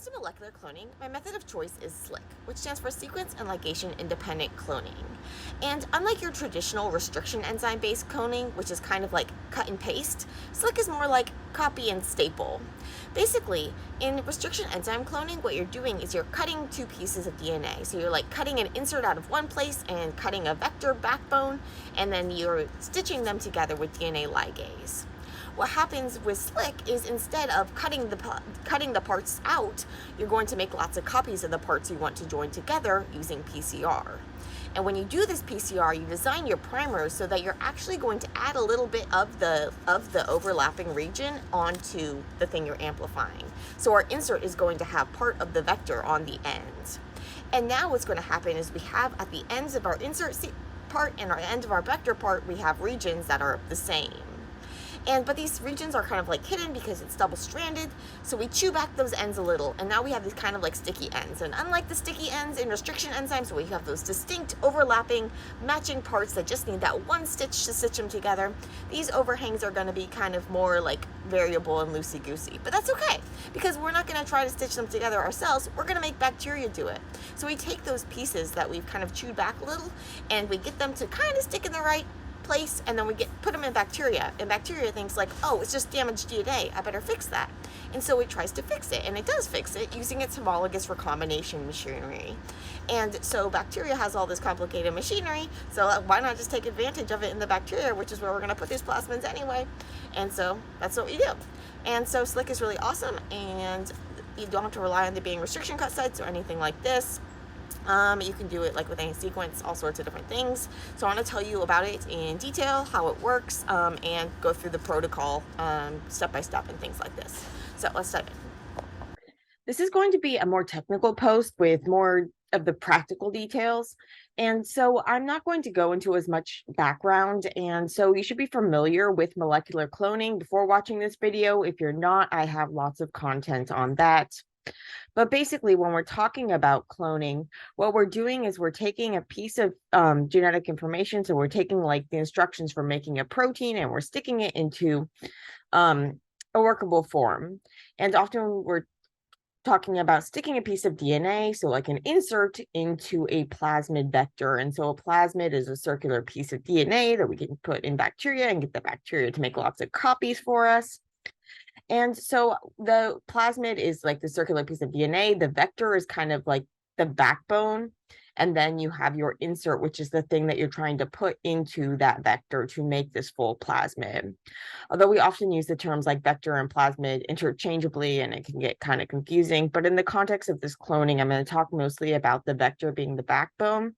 comes to molecular cloning, my method of choice is SLIC, which stands for Sequence and Ligation Independent Cloning. And unlike your traditional restriction enzyme based cloning, which is kind of like cut and paste, SLIC is more like copy and staple. Basically, in restriction enzyme cloning, what you're doing is you're cutting two pieces of DNA. So you're like cutting an insert out of one place and cutting a vector backbone, and then you're stitching them together with DNA ligase. What happens with SLIC is instead of cutting the parts out, you're going to make lots of copies of the parts you want to join together using PCR. And when you do this PCR, you design your primers so that you're actually going to add a little bit of the overlapping region onto the thing you're amplifying. So our insert is going to have part of the vector on the end. And now what's going to happen is we have at the ends of our insert part and our end of our vector part, we have regions that are the same. But these regions are kind of like hidden because it's double-stranded, so we chew back those ends a little, and now we have these kind of like sticky ends. And unlike the sticky ends in restriction enzymes, where we have those distinct, overlapping, matching parts that just need that one stitch to stitch them together, these overhangs are going to be kind of more like variable and loosey-goosey. But that's okay, because we're not going to try to stitch them together ourselves. We're going to make bacteria do it. So we take those pieces that we've kind of chewed back a little, and we get them to kind of stick in the right place, and then we put them in bacteria, and bacteria thinks like, oh, it's just damaged DNA, I better fix that. And so it tries to fix it, and it does fix it using its homologous recombination machinery. And so bacteria has all this complicated machinery, so why not just take advantage of it in the bacteria, which is where we're going to put these plasmids anyway. And so that's what we do. And so SLIC is really awesome, and you don't have to rely on there being restriction cut sites or anything like this. You can do it like with any sequence, all sorts of different things. So I want to tell you about it in detail, how it works, and go through the protocol step by step and things like this. So let's dive in. This is going to be a more technical post with more of the practical details. And so I'm not going to go into as much background. And so you should be familiar with molecular cloning before watching this video. If you're not, I have lots of content on that. But basically, when we're talking about cloning, what we're doing is we're taking a piece of genetic information. So we're taking like the instructions for making a protein, and we're sticking it into a workable form. And often we're talking about sticking a piece of DNA, so like an insert, into a plasmid vector. And so a plasmid is a circular piece of DNA that we can put in bacteria and get the bacteria to make lots of copies for us. And so the plasmid is like the circular piece of DNA. The vector is kind of like the backbone. And then you have your insert, which is the thing that you're trying to put into that vector to make this full plasmid. Although we often use the terms like vector and plasmid interchangeably, and it can get kind of confusing. But in the context of this cloning, I'm going to talk mostly about the vector being the backbone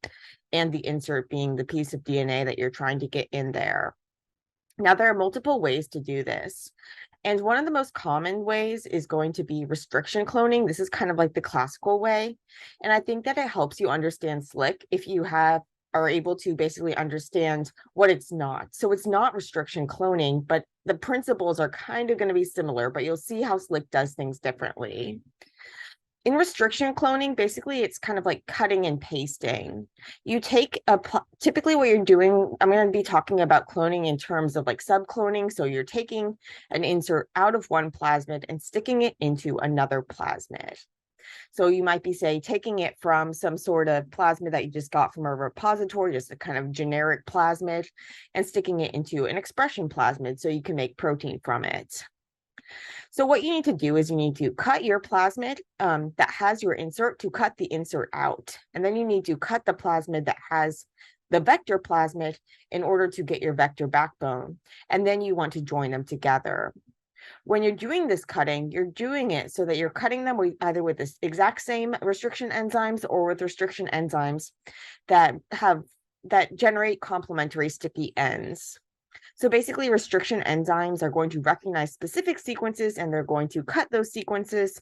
and the insert being the piece of DNA that you're trying to get in there. Now, there are multiple ways to do this. And one of the most common ways is going to be restriction cloning. This is kind of like the classical way. And I think that it helps you understand SLIC if you are able to basically understand what it's not. So it's not restriction cloning, but the principles are kind of going to be similar, but you'll see how SLIC does things differently. In restriction cloning, basically, it's kind of like cutting and pasting. You take typically what you're doing, I'm going to be talking about cloning in terms of like subcloning. So you're taking an insert out of one plasmid and sticking it into another plasmid. So you might be, say, taking it from some sort of plasmid that you just got from a repository, just a kind of generic plasmid, and sticking it into an expression plasmid so you can make protein from it. So what you need to do is you need to cut your plasmid that has your insert to cut the insert out. And then you need to cut the plasmid that has the vector plasmid in order to get your vector backbone. And then you want to join them together. When you're doing this cutting, you're doing it so that you're cutting them either with this exact same restriction enzymes or with restriction enzymes that generate complementary sticky ends. So basically, restriction enzymes are going to recognize specific sequences, and they're going to cut those sequences,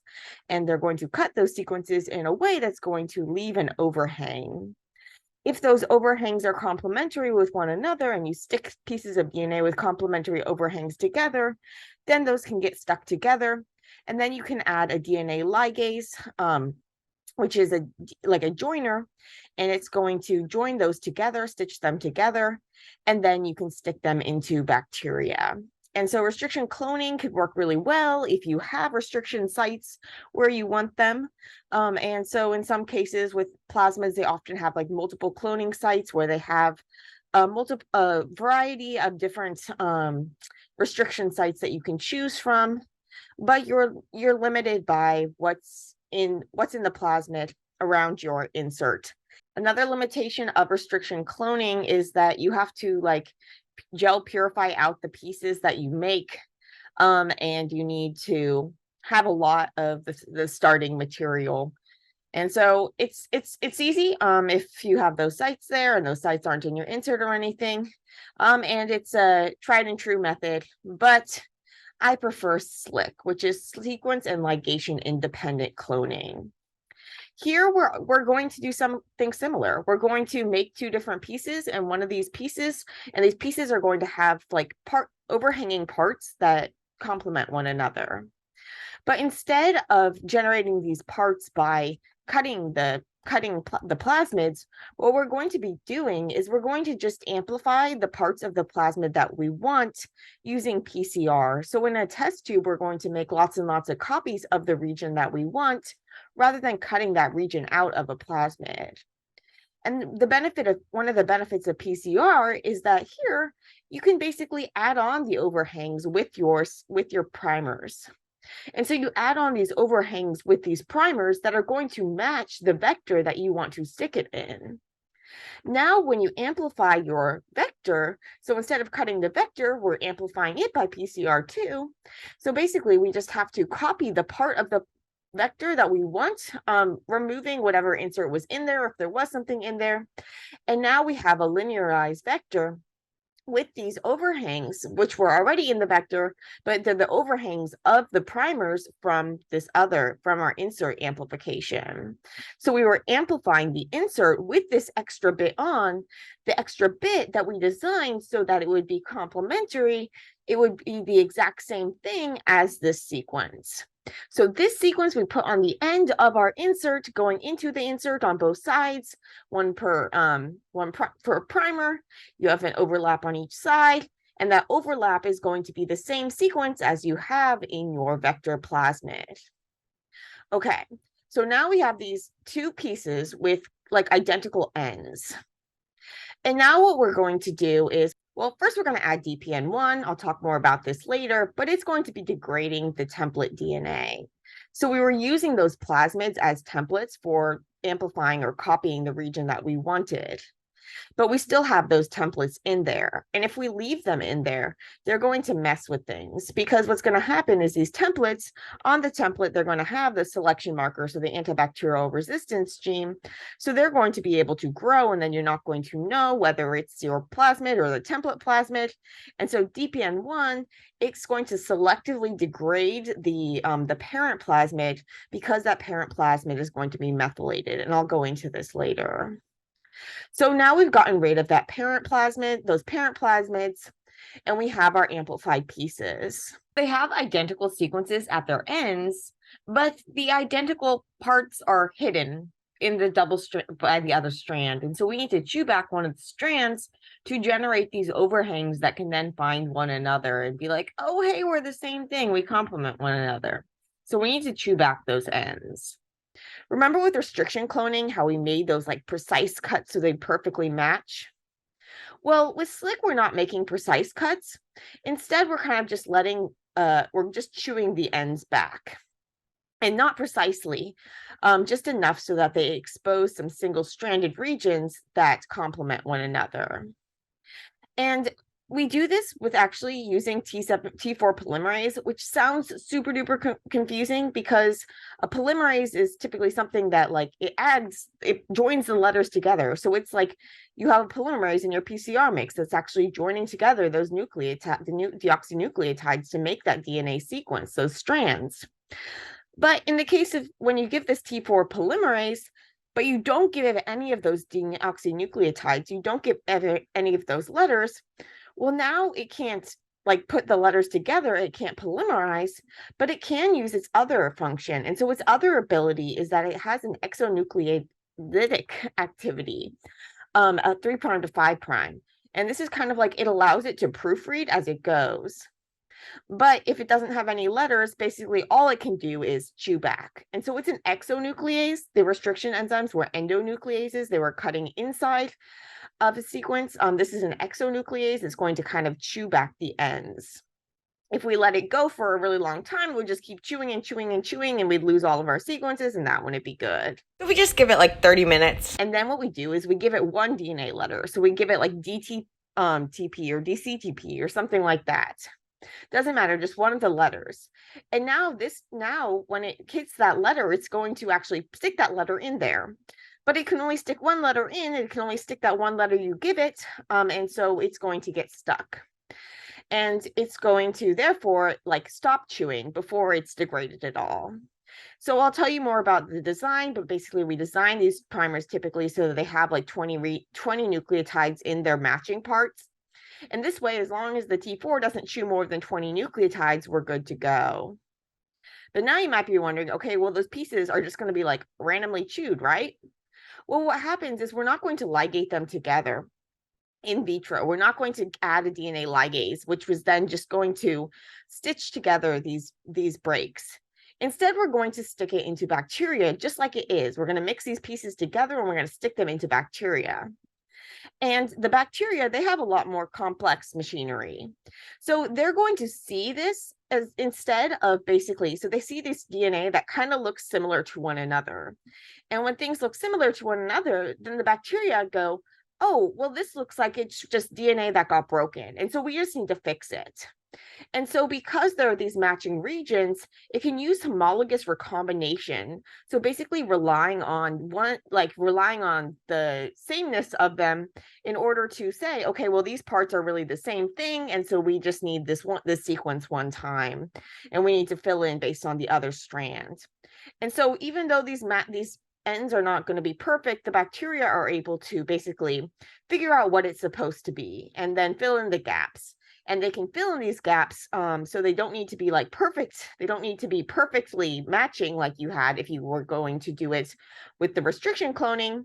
and they're going to cut those sequences in a way that's going to leave an overhang. If those overhangs are complementary with one another, and you stick pieces of DNA with complementary overhangs together, then those can get stuck together. And then you can add a DNA ligase, which is like a joiner, and it's going to join those together, stitch them together, and then you can stick them into bacteria. And so restriction cloning could work really well if you have restriction sites where you want them. And so in some cases with plasmids, they often have like multiple cloning sites where they have a variety of different restriction sites that you can choose from, but you're limited by what's in the plasmid around your insert. Another limitation of restriction cloning is that you have to like gel purify out the pieces that you make, and you need to have a lot of the starting material. And so it's easy if you have those sites there and those sites aren't in your insert or anything. And it's a tried and true method, but I prefer SLIC, which is sequence and ligation independent cloning. Here we're going to do something similar. We're going to make two different pieces, and one of these pieces, and these pieces are going to have like overhanging parts that complement one another. But instead of generating these parts by cutting the plasmids, what we're going to be doing is we're going to just amplify the parts of the plasmid that we want using PCR. So in a test tube, we're going to make lots and lots of copies of the region that we want, rather than cutting that region out of a plasmid. And one of the benefits of PCR is that here you can basically add on the overhangs with your primers. And so you add on these overhangs with these primers that are going to match the vector that you want to stick it in. Now, when you amplify your vector, so instead of cutting the vector, we're amplifying it by PCR too. So basically, we just have to copy the part of the vector that we want, removing whatever insert was in there, if there was something in there. And now we have a linearized vector with these overhangs, which were already in the vector, but they're the overhangs of the primers from our insert amplification. So we were amplifying the insert with this extra bit the extra bit that we designed so that it would be complementary. It would be the exact same thing as this sequence. So this sequence we put on the end of our insert, going into the insert on both sides, one per primer. You have an overlap on each side, and that overlap is going to be the same sequence as you have in your vector plasmid. Okay, so now we have these two pieces with like identical ends. And now what we're going to do is, well, first we're going to add DPN1. I'll talk more about this later, but it's going to be degrading the template DNA. So we were using those plasmids as templates for amplifying or copying the region that we wanted. But we still have those templates in there. And if we leave them in there, they're going to mess with things, because what's going to happen is these templates, on the template, they're going to have the selection marker, so the antibacterial resistance gene. So they're going to be able to grow, and then you're not going to know whether it's your plasmid or the template plasmid. And so DPN1, it's going to selectively degrade the parent plasmid, because that parent plasmid is going to be methylated. And I'll go into this later. So now we've gotten rid of that parent plasmid, those parent plasmids, and we have our amplified pieces. They have identical sequences at their ends, but the identical parts are hidden in the double strand by the other strand. And so we need to chew back one of the strands to generate these overhangs that can then find one another and be like, oh, hey, we're the same thing. We complement one another. So we need to chew back those ends. Remember with restriction cloning, how we made those like precise cuts so they perfectly match? Well, with SLIC, we're not making precise cuts. Instead, we're kind of just we're just chewing the ends back. And not precisely, just enough so that they expose some single-stranded regions that complement one another. And we do this with actually using T4 polymerase, which sounds super duper confusing, because a polymerase is typically something that like it joins the letters together. So it's like you have a polymerase in your PCR mix that's actually joining together those deoxynucleotides to make that DNA sequence, those strands. But in the case of when you give this T4 polymerase, but you don't give it any of those deoxynucleotides, you don't give any of those letters, well, now it can't like put the letters together, it can't polymerize, but it can use its other function. And so its other ability is that it has an exonucleolytic activity, a 3' to 5'. And this is kind of like, it allows it to proofread as it goes. But if it doesn't have any letters, basically all it can do is chew back. And so it's an exonuclease. The restriction enzymes were endonucleases. They were cutting inside of a sequence. This is an exonuclease. It's going to kind of chew back the ends. If we let it go for a really long time, we'd just keep chewing and chewing and chewing, and we'd lose all of our sequences, and that wouldn't be good. So we just give it like 30 minutes. And then what we do is we give it one DNA letter. So we give it like DT, TP or DCTP or something like that. Doesn't matter, just one of the letters. And now when it hits that letter, it's going to actually stick that letter in there. But it can only stick one letter in, it can only stick that one letter you give it, and so it's going to get stuck. And it's going to therefore like stop chewing before it's degraded at all. So I'll tell you more about the design, but basically we design these primers typically so that they have like 20 nucleotides in their matching parts. And this way, as long as the T4 doesn't chew more than 20 nucleotides, we're good to go. But now you might be wondering, okay, well, those pieces are just going to be like randomly chewed, right? Well, what happens is we're not going to ligate them together in vitro. We're not going to add a DNA ligase, which was then just going to stitch together these breaks. Instead, we're going to stick it into bacteria just like it is. We're going to mix these pieces together and we're going to stick them into bacteria. And the bacteria, they have a lot more complex machinery. So they're going to see this as instead of basically, so they see this DNA that kind of looks similar to one another. And when things look similar to one another, then the bacteria go, oh, well, this looks like it's just DNA that got broken. And so we just need to fix it. And so because there are these matching regions, it can use homologous recombination. So basically relying on the sameness of them in order to say, okay, well, these parts are really the same thing. And so we just need this sequence one time, and we need to fill in based on the other strand. And so even though these ends are not going to be perfect, the bacteria are able to basically figure out what it's supposed to be and then fill in the gaps. And they can fill in these gaps, so they don't need to be like perfect. They don't need to be perfectly matching like you had if you were going to do it with the restriction cloning.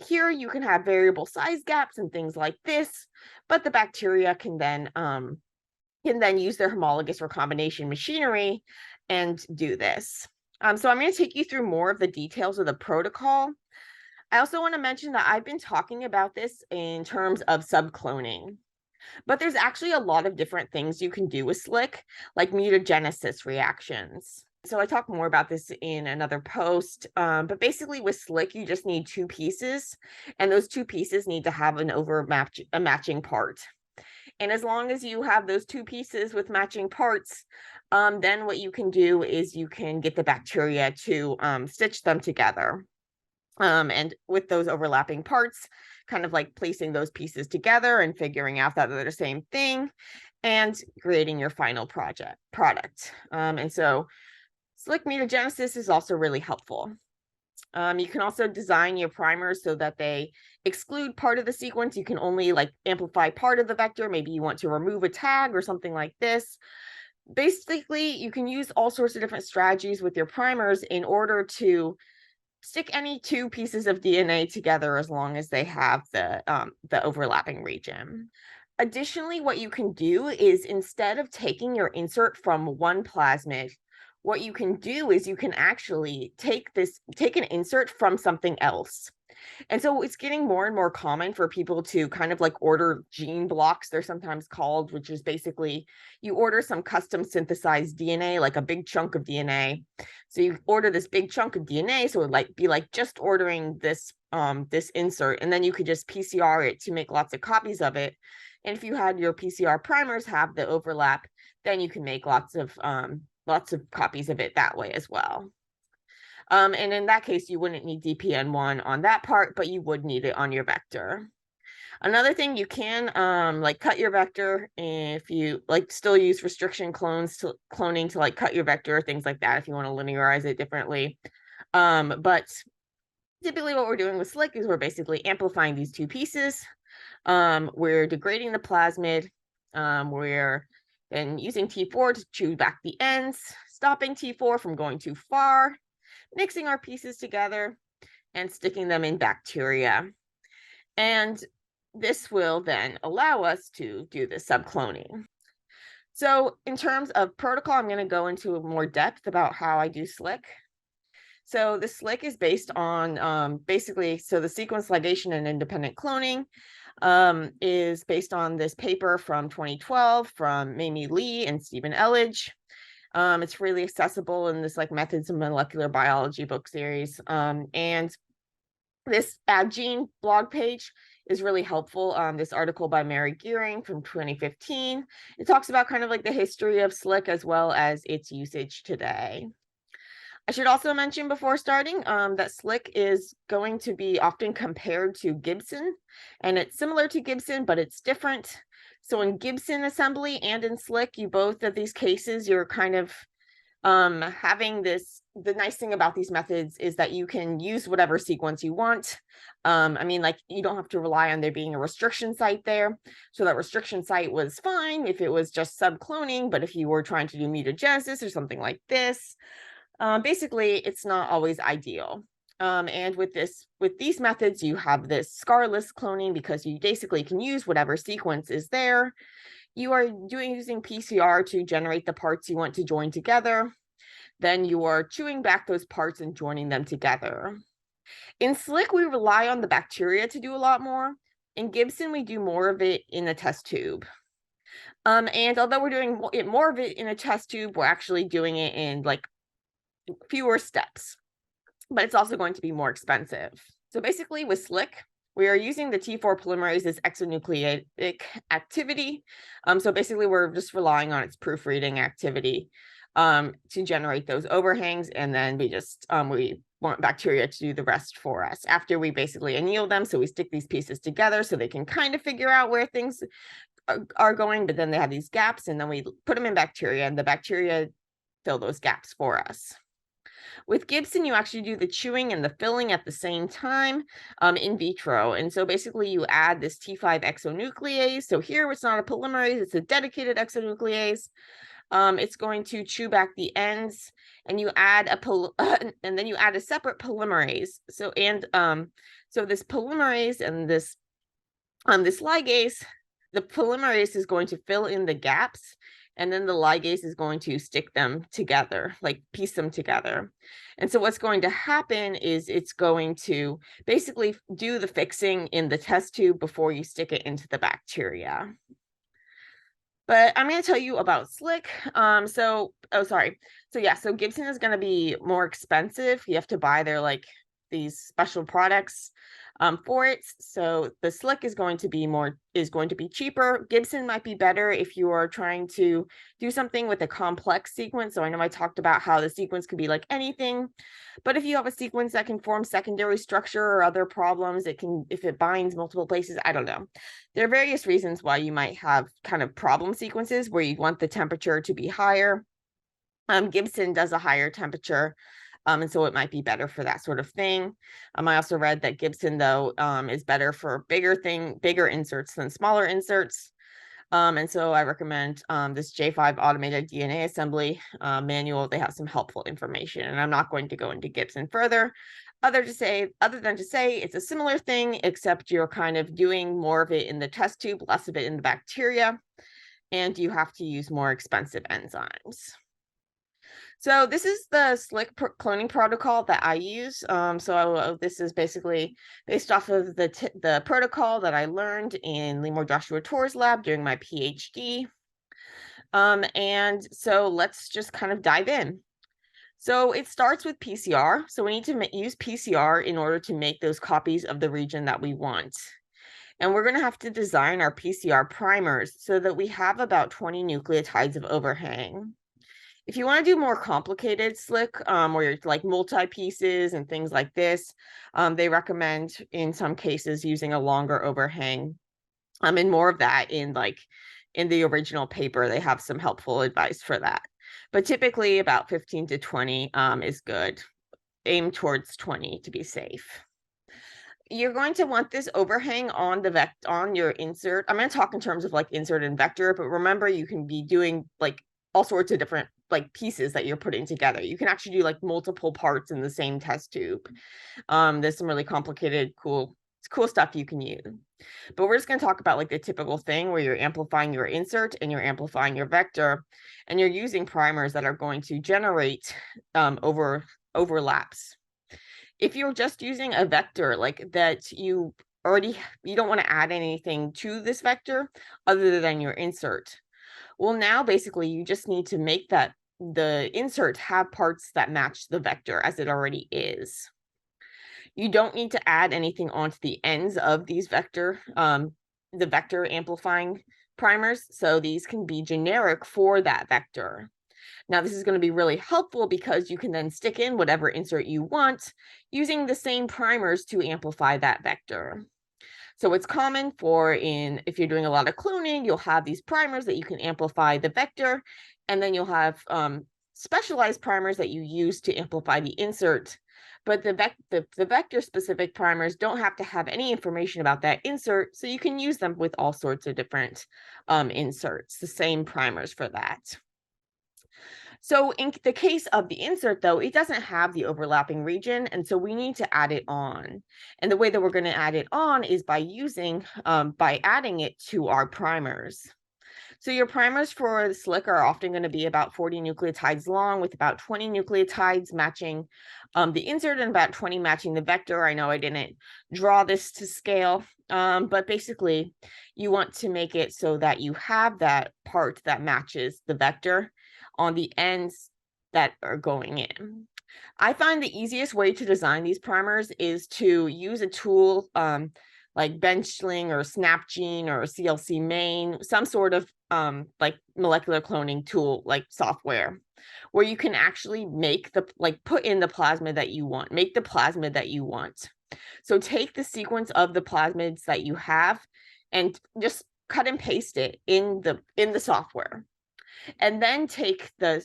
Here you can have variable size gaps and things like this, but the bacteria can then use their homologous recombination machinery and do this. So I'm going to take you through more of the details of the protocol. I also want to mention that I've been talking about this in terms of subcloning. But there's actually a lot of different things you can do with SLIC, like mutagenesis reactions. So I talk more about this in another post, but basically with SLIC, you just need two pieces, and those two pieces need to have a matching part. And as long as you have those two pieces with matching parts, then what you can do is you can get the bacteria to stitch them together. And with those overlapping parts, kind of like placing those pieces together and figuring out that they're the same thing and creating your final product. And so SLIC mutagenesis is also really helpful. You can also design your primers so that they exclude part of the sequence. You can only like amplify part of the vector. Maybe you want to remove a tag or something like this. Basically, you can use all sorts of different strategies with your primers in order to stick any two pieces of DNA together as long as they have the overlapping region. Additionally, what you can do is instead of taking your insert from one plasmid, what you can do is you can actually take an insert from something else. And so it's getting more and more common for people to kind of like order gene blocks, they're sometimes called, which is basically you order some custom synthesized DNA, like a big chunk of DNA. So you order this big chunk of DNA, so it would be like just ordering this insert, and then you could just PCR it to make lots of copies of it. And if you had your PCR primers have the overlap, then you can make lots of copies of it that way as well. And in that case, you wouldn't need DPN1 on that part, but you would need it on your vector. Another thing, you can like cut your vector if you like still use restriction cloning to like cut your vector, things like that, if you want to linearize it differently. But typically what we're doing with SLIC is we're basically amplifying these two pieces. We're degrading the plasmid. We're then using T4 to chew back the ends, stopping T4 from going too far, mixing our pieces together and sticking them in bacteria. And this will then allow us to do the subcloning. So in terms of protocol, I'm going to go into more depth about how I do SLIC. So the SLIC is based on basically, so the sequence ligation and independent cloning is based on this paper from 2012 from Mamie Lee and Stephen Elledge. It's really accessible in this like Methods of Molecular Biology book series. And this Gene blog page is really helpful. This article by Mary Gearing from 2015. It talks about kind of like the history of SLIC as well as its usage today. I should also mention before starting that SLIC is going to be often compared to Gibson, and it's similar to Gibson, but it's different. So in Gibson assembly and in SLIC, you both of these cases, you're kind of having this, the nice thing about these methods is that you can use whatever sequence you want. I mean, like you don't have to rely on there being a restriction site there. So that restriction site was fine if it was just subcloning, but if you were trying to do mutagenesis or something like this, basically it's not always ideal. And with these methods, you have this scarless cloning because you basically can use whatever sequence is there. You are using PCR to generate the parts you want to join together. Then you are chewing back those parts and joining them together. In SLIC, we rely on the bacteria to do a lot more. In Gibson, we do more of it in the test tube. And although we're doing more of it in a test tube, we're actually doing it in like fewer steps, but it's also going to be more expensive. So basically with SLIC, we are using the T4 polymerase's exonucleic activity. So basically we're just relying on its proofreading activity to generate those overhangs. And then we just, we want bacteria to do the rest for us after we basically anneal them. So we stick these pieces together so they can kind of figure out where things are going, but then they have these gaps and then we put them in bacteria and the bacteria fill those gaps for us. With Gibson, you actually do the chewing and the filling at the same time in vitro. And so basically you add this T5 exonuclease. So here it's not a polymerase, it's a dedicated exonuclease. It's going to chew back the ends and you add and then you add a separate polymerase. So so this polymerase and this ligase, the polymerase is going to fill in the gaps and then the ligase is going to stick them together, like piece them together. And so what's going to happen is it's going to basically do the fixing in the test tube before you stick it into the bacteria. But I'm going to tell you about SLIC. So Gibson is going to be more expensive. You have to buy their like these special products for it. So the SLIC is going to be cheaper. Gibson might be better if you are trying to do something with a complex sequence. So I know I talked about how the sequence could be like anything, but if you have a sequence that can form secondary structure or other problems, if it binds multiple places, I don't know. There are various reasons why you might have kind of problem sequences where you want the temperature to be higher. Gibson does a higher temperature. And so it might be better for that sort of thing. I also read that Gibson, though, is better for bigger inserts than smaller inserts. And so I recommend this J5 automated DNA assembly manual. They have some helpful information, and I'm not going to go into Gibson further, other than to say it's a similar thing, except you're kind of doing more of it in the test tube, less of it in the bacteria, and you have to use more expensive enzymes. So this is the SLIC cloning protocol that I use. This is basically based off of the protocol that I learned in Lemore Joshua Torr's lab during my PhD. And so let's just kind of dive in. So it starts with PCR. So we need to use PCR in order to make those copies of the region that we want. And we're going to have to design our PCR primers so that we have about 20 nucleotides of overhang. If you want to do more complicated SLIC, where you're like multi-pieces and things like this, they recommend in some cases using a longer overhang. And more of that in the original paper, they have some helpful advice for that. But typically about 15 to 20 is good. Aim towards 20 to be safe. You're going to want this overhang on your insert. I'm going to talk in terms of like insert and vector, but remember you can be doing like all sorts of different like pieces that you're putting together. You can actually do like multiple parts in the same test tube. There's some really complicated, cool cool stuff you can use. But we're just going to talk about like the typical thing where you're amplifying your insert and you're amplifying your vector, and you're using primers that are going to generate overlaps. If you're just using a vector like that, you don't want to add anything to this vector other than your insert. Well, now basically you just need to make the insert have parts that match the vector as it already is. You don't need to add anything onto the ends of these the vector amplifying primers. So these can be generic for that vector. Now, this is going to be really helpful because you can then stick in whatever insert you want using the same primers to amplify that vector. So it's common if you're doing a lot of cloning, you'll have these primers that you can amplify the vector, and then you'll have specialized primers that you use to amplify the insert. But the vector-specific primers don't have to have any information about that insert, so you can use them with all sorts of different inserts, the same primers for that. So in the case of the insert, though, it doesn't have the overlapping region, and so we need to add it on. And the way that we're going to add it on is by adding it to our primers. So your primers for the SLIC are often going to be about 40 nucleotides long, with about 20 nucleotides matching the insert and about 20 matching the vector. I know I didn't draw this to scale, but basically you want to make it so that you have that part that matches the vector on the ends that are going in. I find the easiest way to design these primers is to use a tool like Benchling or Snapgene or CLC Main, some sort of like molecular cloning tool, like software, where you can actually put in the plasmid that you want, make the plasmid that you want. So take the sequence of the plasmids that you have and just cut and paste it in the software. And then take the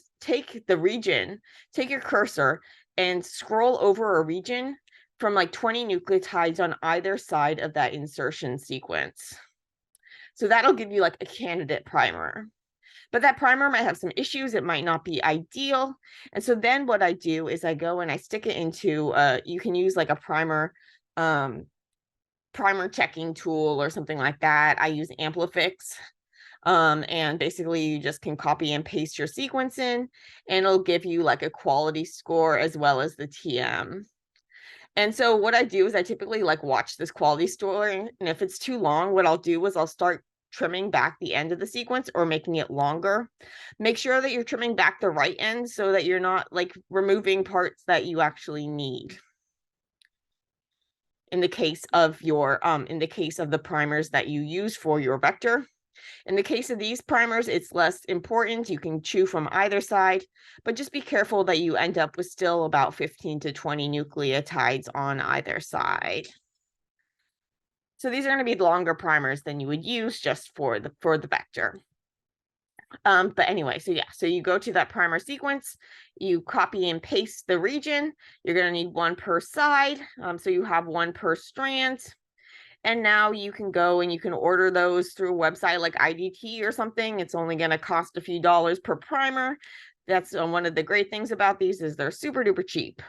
region, take your cursor and scroll over a region from like 20 nucleotides on either side of that insertion sequence. So that'll give you like a candidate primer. But that primer might have some issues. It might not be ideal. And so then what I do is I go and I stick it into, you can use like a primer checking tool or something like that. I use Amplifix. And basically you just can copy and paste your sequence in, and it'll give you like a quality score as well as the TM. And so what I do is I typically like watch this quality score, and if it's too long, what I'll do is I'll start trimming back the end of the sequence or making it longer. Make sure that you're trimming back the right end so that you're not like removing parts that you actually need. In the case of the primers that you use for your vector. In the case of these primers, it's less important. You can chew from either side, but just be careful that you end up with still about 15 to 20 nucleotides on either side. So these are going to be longer primers than you would use just for the vector. But anyway, so you go to that primer sequence, you copy and paste the region. You're going to need one per side. So you have one per strand. And now you can go and you can order those through a website like IDT or something. It's only going to cost a few dollars per primer. That's one of the great things about these is they're super duper cheap.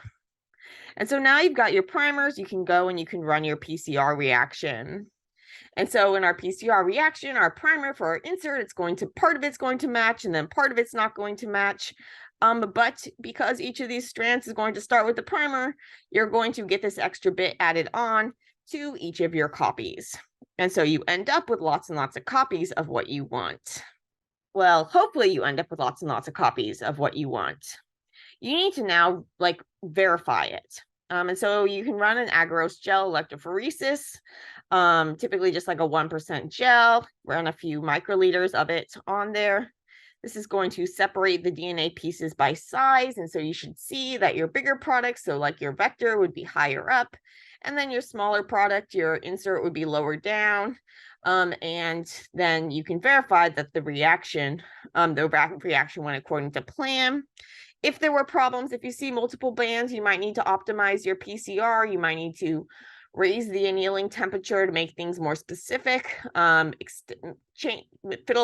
And so now you've got your primers, you can go and you can run your PCR reaction. And so in our PCR reaction, our primer for our insert, part of it's going to match and then part of it's not going to match. But because each of these strands is going to start with the primer, you're going to get this extra bit added on to each of your copies. And so you end up with lots and lots of copies of what you want. Well, hopefully you end up with lots and lots of copies of what you want. You need to now like verify it. And so you can run an agarose gel electrophoresis, typically just like a 1% gel, run a few microliters of it on there. This is going to separate the DNA pieces by size. And so you should see that your bigger product, so like your vector would be higher up, and then your smaller product, your insert would be lower down. And then you can verify that the reaction went according to plan. If there were problems, if you see multiple bands, you might need to optimize your PCR. You might need to raise the annealing temperature to make things more specific, fiddle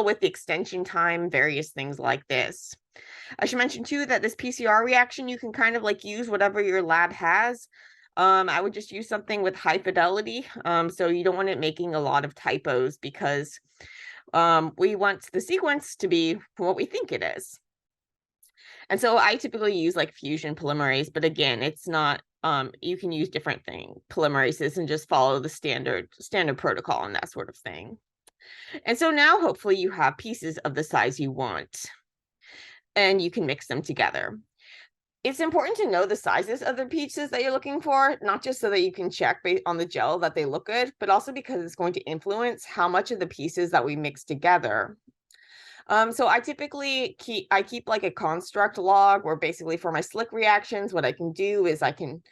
with the extension time, various things like this. I should mention too that this PCR reaction, you can kind of like use whatever your lab has. I would just use something with high fidelity. So you don't want it making a lot of typos because we want the sequence to be what we think it is. And so I typically use like fusion polymerase, but again, it's not, you can use different polymerases and just follow the standard protocol and that sort of thing. And so now hopefully you have pieces of the size you want and you can mix them together. It's important to know the sizes of the pieces that you're looking for, not just so that you can check based on the gel that they look good, but also because it's going to influence how much of the pieces that we mix together. So I typically keep like a construct log where basically for my SLIC reactions, what I can do is I can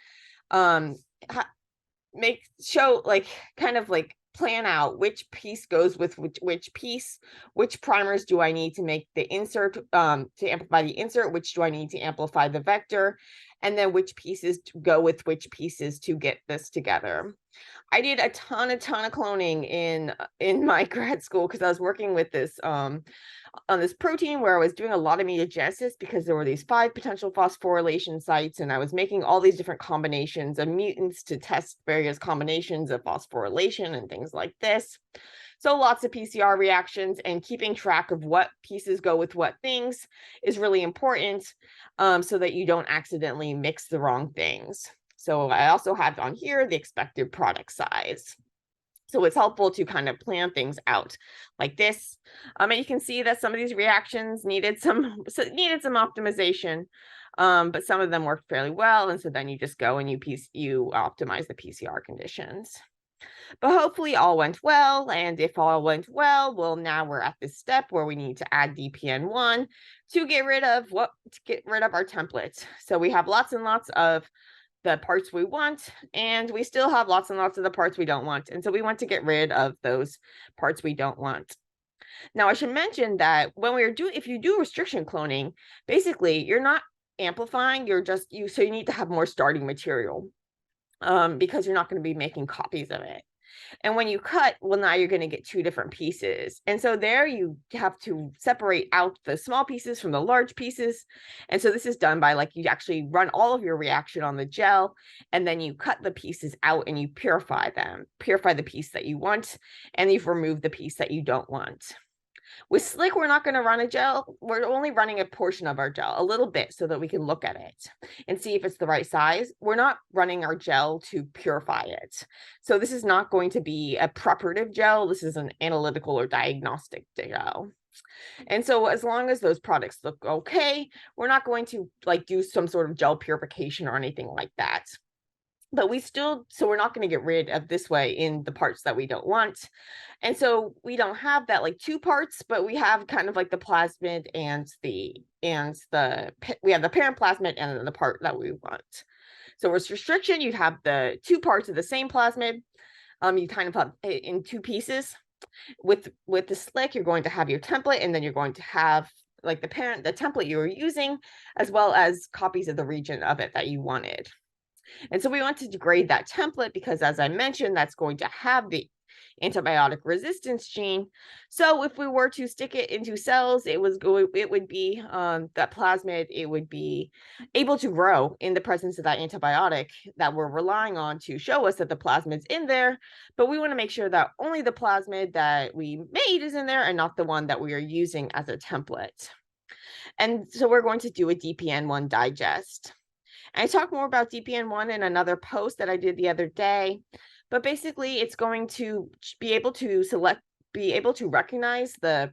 plan out which piece goes with which piece, which primers do I need to make the insert, to amplify the insert, which do I need to amplify the vector, and then which pieces go with which pieces to get this together. I did a ton of cloning in my grad school because I was working with this on this protein where I was doing a lot of mutagenesis because there were these 5 potential phosphorylation sites, and I was making all these different combinations of mutants to test various combinations of phosphorylation and things like this. So lots of PCR reactions, and keeping track of what pieces go with what things is really important, so that you don't accidentally mix the wrong things. So I also have on here the expected product size. So it's helpful to kind of plan things out like this. And you can see that some of these reactions needed some optimization, but some of them worked fairly well. And so then you just go and you optimize the PCR conditions. But hopefully all went well. And if all went well, well, now we're at this step where we need to add DPN1 to get rid of our template. So we have lots and lots of the parts we want, and we still have lots and lots of the parts we don't want. And so we want to get rid of those parts we don't want. Now, I should mention that if you do restriction cloning, basically you're not amplifying, so you need to have more starting material, because you're not going to be making copies of it. And when you cut, well, now you're going to get 2 different pieces. And so there you have to separate out the small pieces from the large pieces. And so this is done by you actually run all of your reaction on the gel, and then you cut the pieces out and you purify the piece that you want, and you've removed the piece that you don't want. With SLIC, we're not going to run a gel. We're only running a portion of our gel, a little bit, so that we can look at it and see if it's the right size. We're not running our gel to purify it. So this is not going to be a preparative gel. This is an analytical or diagnostic gel. And so as long as those products look okay, we're not going to do some sort of gel purification or anything like that. But we're not going to get rid of this way in the parts that we don't want. And so we don't have that 2 parts, but we have kind of the plasmid and we have the parent plasmid and then the part that we want. So with restriction, you have the 2 parts of the same plasmid. You kind of have in 2 pieces. With the SLIC, you're going to have your template, and then you're going to have the template you were using, as well as copies of the region of it that you wanted. And so we want to degrade that template because, as I mentioned, that's going to have the antibiotic resistance gene. So if we were to stick it into cells, it would be that plasmid, it would be able to grow in the presence of that antibiotic that we're relying on to show us that the plasmid's in there. But we want to make sure that only the plasmid that we made is in there and not the one that we are using as a template. And so we're going to do a DPN1 digest. And I talk more about DPN1 in another post that I did the other day, but basically it's going to be able to recognize the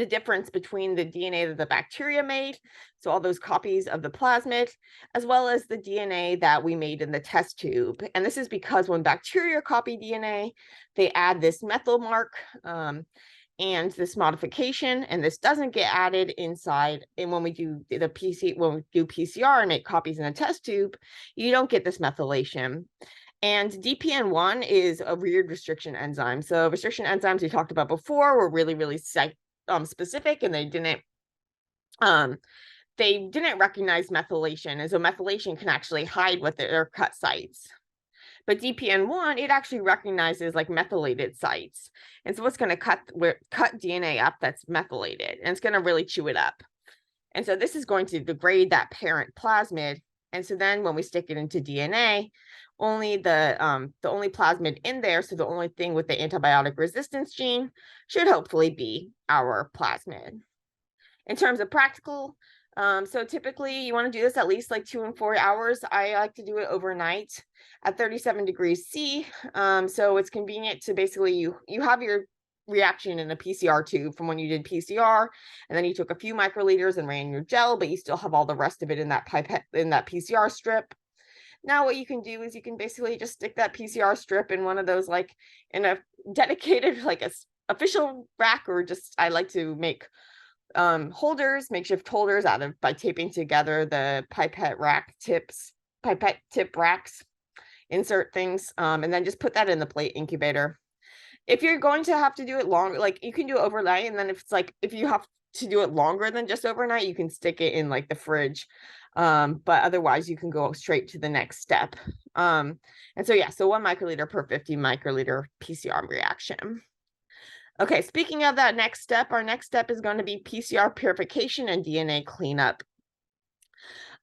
difference between the DNA that the bacteria made, so all those copies of the plasmid, as well as the DNA that we made in the test tube. And this is because when bacteria copy DNA, they add this methyl mark, and this modification, and this doesn't get added inside. And when we do PCR and make copies in a test tube, you don't get this methylation. And DPN1 is a weird restriction enzyme. So restriction enzymes we talked about before were really, really specific, and they didn't recognize methylation. And so methylation can actually hide with their cut sites. But DPN1, it actually recognizes methylated sites. And so it's going to cut DNA up that's methylated, and it's going to really chew it up. And so this is going to degrade that parent plasmid And so then when we stick it into DNA, only the only plasmid in there, so the only thing with the antibiotic resistance gene, should hopefully be our plasmid. In terms of practical, so typically you want to do this at least like 2 and 4 hours. I like to do it overnight at 37 degrees C. So it's convenient to basically you have your reaction in a PCR tube from when you did PCR, and then you took a few microliters and ran your gel, but you still have all the rest of it in that pipette, in that PCR strip. Now what you can do is you can basically just stick that PCR strip in one of those, like in a dedicated, like a official rack, or just I like to make holders, makeshift holders out of by taping together the pipette tip racks, insert things, and then just put that in the plate incubator. If you're going to have to do it longer, like you can do it overnight, and then if you have to do it longer than just overnight, you can stick it in like the fridge. But otherwise you can go straight to the next step. And so yeah, so 1 microliter per 50 microliter PCR reaction. Okay, speaking of that next step, our next step is going to be PCR purification and DNA cleanup.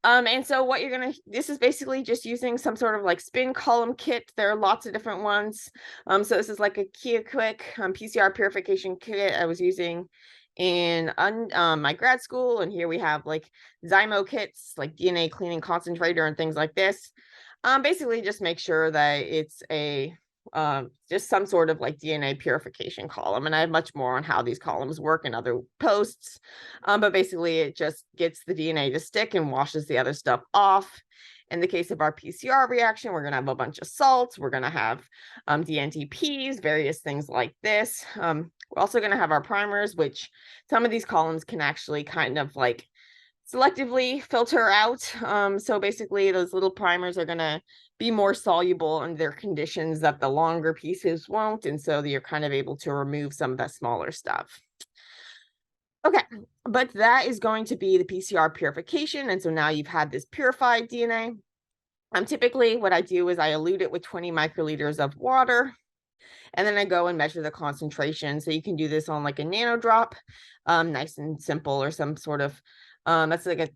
And so what this is basically just using some sort of like spin column kit. There are lots of different ones. So this is like a Kia Quick PCR purification kit I was using in my grad school. And here we have like Zymo kits, like DNA cleaning concentrator and things like this. Basically just make sure that it's just some sort of like DNA purification column. And I have much more on how these columns work in other posts. But basically it just gets the DNA to stick and washes the other stuff off. In the case of our PCR reaction, we're going to have a bunch of salts. We're going to have DNTPs, various things like this. We're also going to have our primers, which some of these columns can actually kind of like selectively filter out. So basically those little primers are going to be more soluble under conditions that the longer pieces won't. And so you're kind of able to remove some of that smaller stuff. Okay, but that is going to be the PCR purification. And so now you've had this purified DNA. Typically what I do is I elute it with 20 microliters of water, and then I go and measure the concentration. So you can do this on like a nanodrop, nice and simple, or some sort of, that's like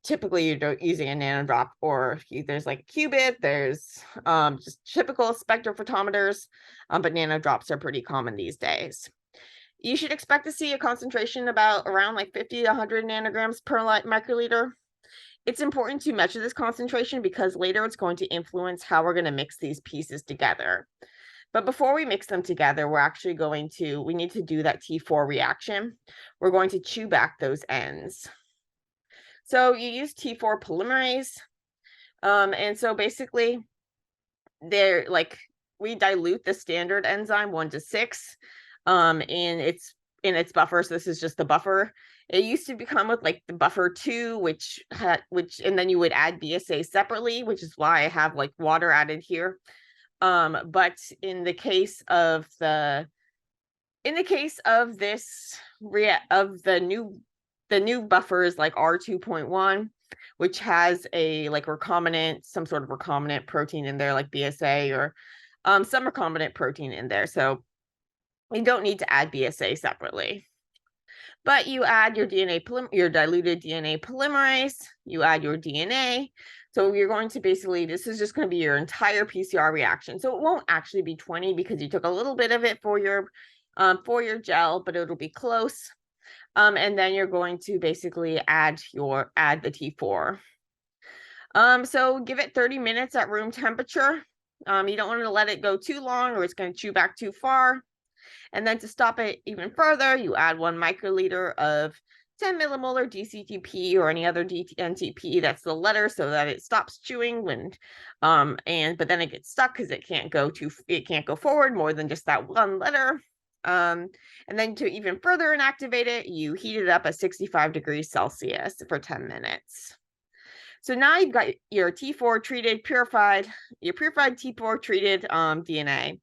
typically you're using a nanodrop, or there's like a qubit, there's just typical spectrophotometers, but nanodrops are pretty common these days. You should expect to see a concentration around like 50 to 100 nanograms per microliter. It's important to measure this concentration because later it's going to influence how we're going to mix these pieces together. But before we mix them together, we need to do that T4 reaction. We're going to chew back those ends. So you use T4 polymerase. And so basically we dilute the standard enzyme 1:6 in its buffer. So this is just the buffer. It used to become with like the buffer 2, and then you would add BSA separately, which is why I have like water added here. But in the case of the new buffer is like R2.1, which has a like some sort of recombinant protein in there, like BSA, or some recombinant protein in there. So you don't need to add BSA separately. But you add your diluted DNA polymerase, you add your DNA. So you're going to this is just going to be your entire PCR reaction. So it won't actually be 20 because you took a little bit of it for your gel, but it'll be close. And then you're going to basically add the T4. So give it 30 minutes at room temperature. You don't want to let it go too long or it's going to chew back too far. And then to stop it even further, you add 1 microliter of 10 millimolar DCTP or any other DNTP, that's the letter, so that it stops chewing but then it gets stuck because it can't go forward more than just that 1 letter. And then to even further inactivate it, you heat it up at 65 degrees Celsius for 10 minutes. So now you've got your T4 treated, purified T4 treated DNA.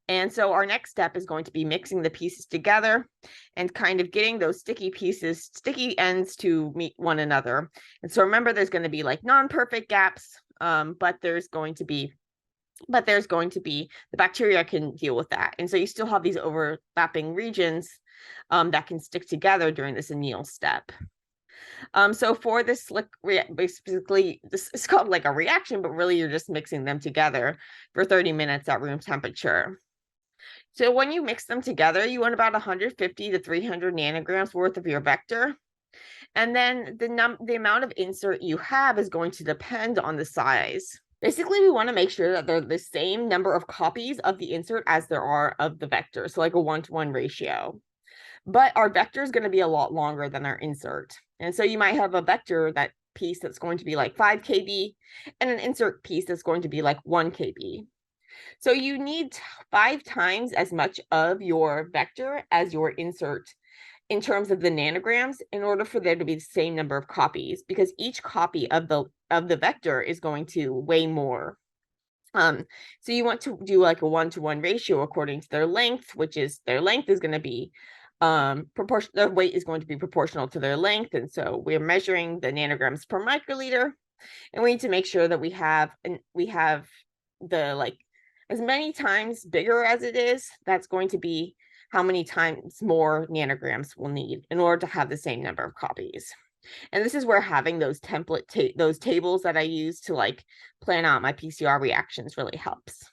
And so our next step is going to be mixing the pieces together and kind of getting those sticky ends to meet one another. And so remember, there's going to be like non-perfect gaps, but there's going to be the bacteria can deal with that. And so you still have these overlapping regions that can stick together during this anneal step. So for this SLIC, basically, this is called like a reaction, but really you're just mixing them together for 30 minutes at room temperature. So when you mix them together, you want about 150 to 300 nanograms worth of your vector. And then the amount of insert you have is going to depend on the size. Basically, we want to make sure that they're the same number of copies of the insert as there are of the vector, so like a 1-to-1 ratio. But our vector is going to be a lot longer than our insert. And so you might have a vector that piece that's going to be like 5 kb and an insert piece that's going to be like 1 kb. So you need 5 times as much of your vector as your insert in terms of the nanograms in order for there to be the same number of copies, because each copy of the vector is going to weigh more. So you want to do like a 1-to-1 ratio according to their length, which is their length is going to be their weight is going to be proportional to their length. And so we're measuring the nanograms per microliter, and we need to make sure that we have the like as many times bigger as it is, that's going to be how many times more nanograms we'll need in order to have the same number of copies. And this is where having those those tables that I use to like plan out my PCR reactions really helps.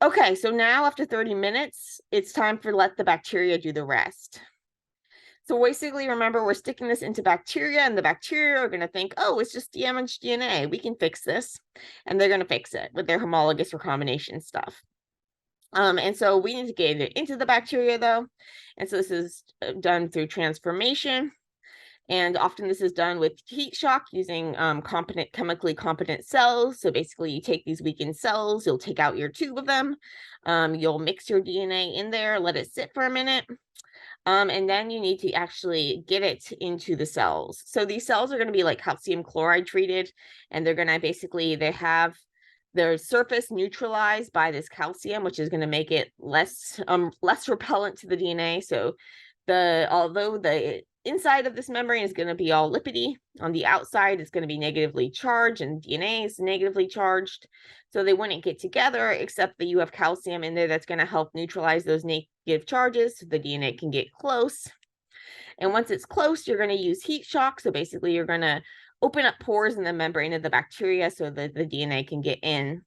Okay, so now after 30 minutes, it's time for let the bacteria do the rest. So basically, remember, we're sticking this into bacteria, and the bacteria are going to think, oh, it's just damaged DNA. We can fix this. And they're going to fix it with their homologous recombination stuff. And so we need to get it into the bacteria, though. And so this is done through transformation. And often this is done with heat shock using chemically competent cells. So basically you take these weakened cells, you'll take out your tube of them, you'll mix your DNA in there, let it sit for a minute. And then you need to actually get it into the cells. So these cells are going to be like calcium chloride treated, and they're going to basically, they have their surface neutralized by this calcium, which is going to make it less repellent to the DNA. So although the inside of this membrane is going to be all lipidy, on the outside it's going to be negatively charged, and DNA is negatively charged. So they wouldn't get together, except that you have calcium in there that's going to help neutralize those negative charges so the DNA can get close. And once it's close, you're going to use heat shock. So basically you're going to open up pores in the membrane of the bacteria so that the DNA can get in.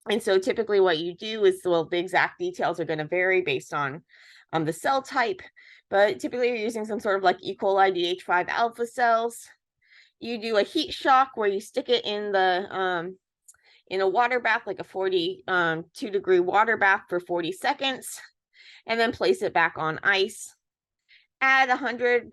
And so typically what you do is, well, the exact details are going to vary based on the cell type, but typically you're using some sort of like E. coli DH5 alpha cells. You do a heat shock where you stick it in the in a water bath, like a 42-degree water bath for 40 seconds, and then place it back on ice. Add 100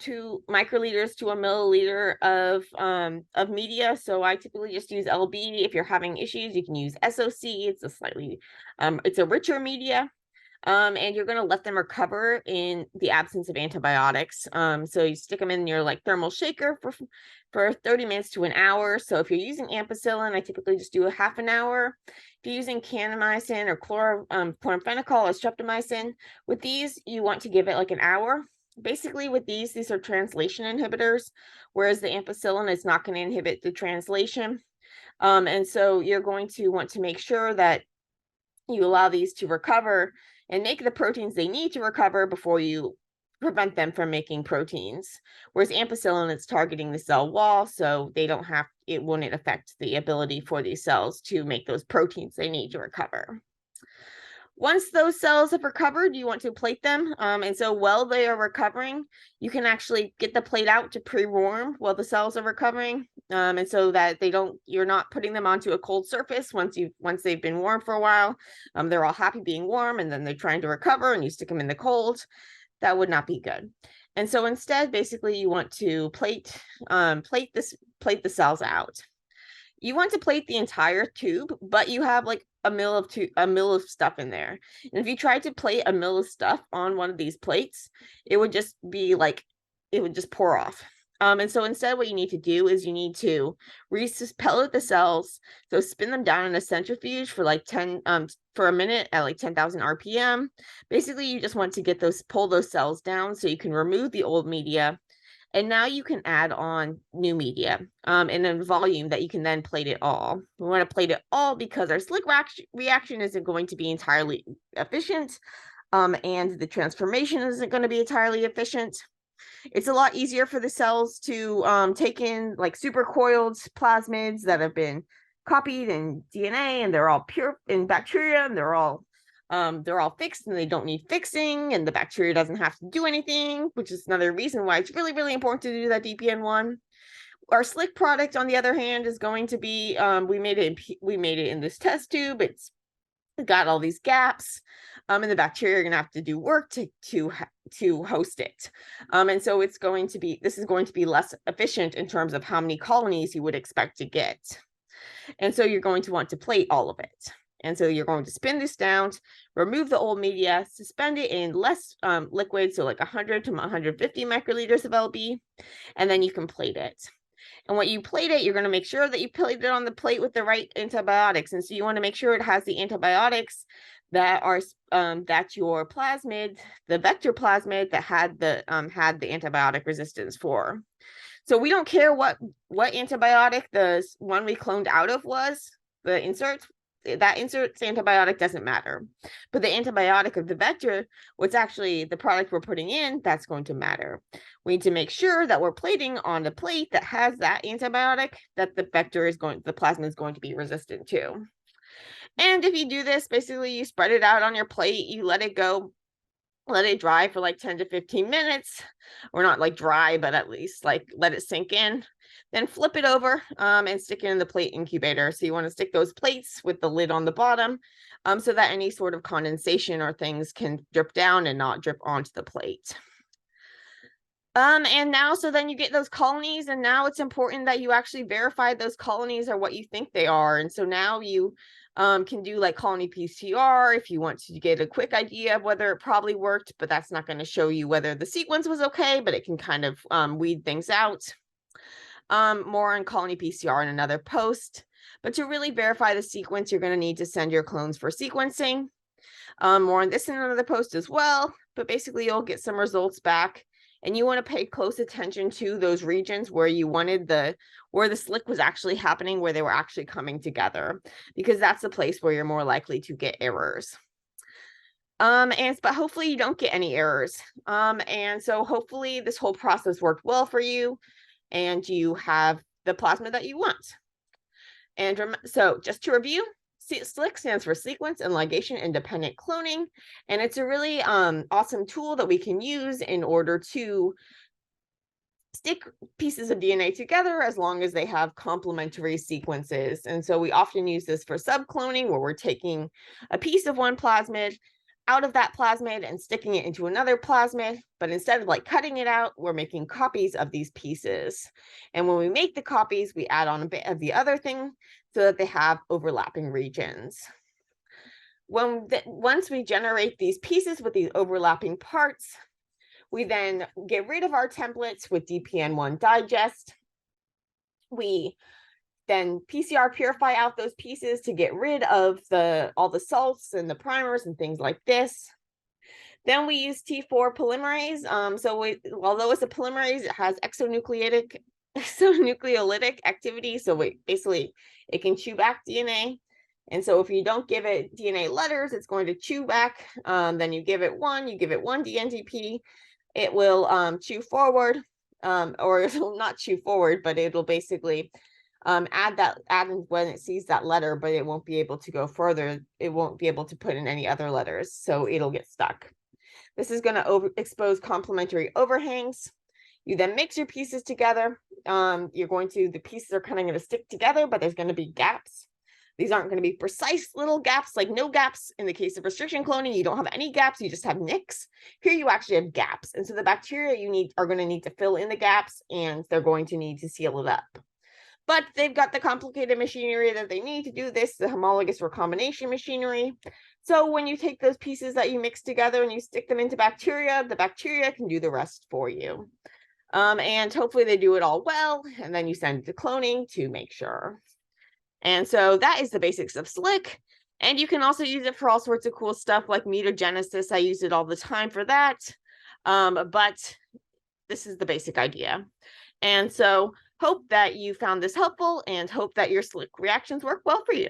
microliters to a milliliter of media. So I typically just use LB. If you're having issues, you can use SOC. It's a slightly, it's a richer media. And you're going to let them recover in the absence of antibiotics. So you stick them in your like thermal shaker for 30 minutes to an hour. So if you're using ampicillin, I typically just do a half an hour. If you're using kanamycin or chloramphenicol or streptomycin, with these, you want to give it like an hour. Basically, with these are translation inhibitors, whereas the ampicillin is not going to inhibit the translation. And so you're going to want to make sure that you allow these to recover and make the proteins they need to recover before you prevent them from making proteins. Whereas ampicillin is targeting the cell wall, so it wouldn't affect the ability for these cells to make those proteins they need to recover. Once those cells have recovered, you want to plate them. And so while they are recovering, you can actually get the plate out to pre-warm while the cells are recovering. And so that you're not putting them onto a cold surface once they've been warm for a while. They're all happy being warm, and then they're trying to recover, and you stick them in the cold. That would not be good. And so instead, basically, you want to plate the cells out. You want to plate the entire tube, but you have like a mill of stuff in there. And if you tried to plate a mill of stuff on one of these plates, it would just be like, it would just pour off. And so instead what you need to do is you need to pellet the cells. So spin them down in a centrifuge for like for a minute at like 10,000 RPM. Basically, you just want to pull those cells down so you can remove the old media. And now you can add on new media in a volume that you can then plate it all. We want to plate it all because our SLIC reaction isn't going to be entirely efficient, and the transformation isn't going to be entirely efficient. It's a lot easier for the cells to take in like supercoiled plasmids that have been copied in DNA, and they're all pure in bacteria, and they're all fixed and they don't need fixing, and the bacteria doesn't have to do anything, which is another reason why it's really, really important to do that DPN1. Our SLIC product, on the other hand, is going to be we made it in this test tube. It's got all these gaps, and the bacteria are going to have to do work to host it, and so this is going to be less efficient in terms of how many colonies you would expect to get, and so you're going to want to plate all of it. And so you're going to spin this down, remove the old media, suspend it in less liquid, so like 100 to 150 microliters of LB, and then you can plate it. And when you plate it, you're going to make sure that you plate it on the plate with the right antibiotics. And so you want to make sure it has the antibiotics that are that your plasmid, the vector plasmid that had the antibiotic resistance for. So we don't care what antibiotic the one we cloned out of was, the insert. That insert's antibiotic doesn't matter, but the antibiotic of the vector, what's actually the product we're putting in, that's going to matter. We need to make sure that we're plating on the plate that has that antibiotic that the plasmid is going to be resistant to. And if you do this, basically you spread it out on your plate, you let it go, let it dry for like 10 to 15 minutes, or not like dry, but at least like let it sink in. Then flip it over and stick it in the plate incubator. So you want to stick those plates with the lid on the bottom so that any sort of condensation or things can drip down and not drip onto the plate. And now, so then you get those colonies, and now it's important that you actually verify those colonies are what you think they are. And so now you can do like colony PCR if you want to get a quick idea of whether it probably worked, but that's not going to show you whether the sequence was okay, but it can kind of weed things out. More on colony PCR in another post. But to really verify the sequence, you're going to need to send your clones for sequencing. More on this in another post as well. But basically, you'll get some results back. And you want to pay close attention to those regions where you wanted where the SLIC was actually happening, where they were actually coming together, because that's the place where you're more likely to get errors. But hopefully you don't get any errors. And so hopefully this whole process worked well for you, and you have the plasmid that you want. And so just to review, SLIC stands for Sequence and Ligation Independent Cloning, and it's a really awesome tool that we can use in order to stick pieces of DNA together as long as they have complementary sequences. And so we often use this for subcloning, where we're taking a piece of one plasmid out of that plasmid and sticking it into another plasmid, but instead of like cutting it out, we're making copies of these pieces. And when we make the copies, we add on a bit of the other thing so that they have overlapping regions. Once we generate these pieces with these overlapping parts, we then get rid of our templates with DPN1 digest. We then PCR purify out those pieces to get rid of all the salts and the primers and things like this. Then we use T4 polymerase. Although it's a polymerase, it has exonucleolytic activity. So it can chew back DNA. And so if you don't give it DNA letters, it's going to chew back. Then you give it one DNTP, it will chew forward, or it will not chew forward, but it'll basically add when it sees that letter, but it won't be able to go further. It won't be able to put in any other letters, so it'll get stuck. This is going to expose complementary overhangs. You then mix your pieces together. The pieces are kind of going to stick together, but there's going to be gaps. These aren't going to be precise little gaps, like no gaps. In the case of restriction cloning, you don't have any gaps, you just have nicks. Here you actually have gaps. And so the bacteria are going to need to fill in the gaps, and they're going to need to seal it up. But they've got the complicated machinery that they need to do this, the homologous recombination machinery. So when you take those pieces that you mix together and you stick them into bacteria, the bacteria can do the rest for you. And hopefully they do it all well, and then you send it to cloning to make sure. And so that is the basics of SLIC. And you can also use it for all sorts of cool stuff like mutagenesis. I use it all the time for that. But this is the basic idea. And so hope that you found this helpful, and hope that your SLIC reactions work well for you.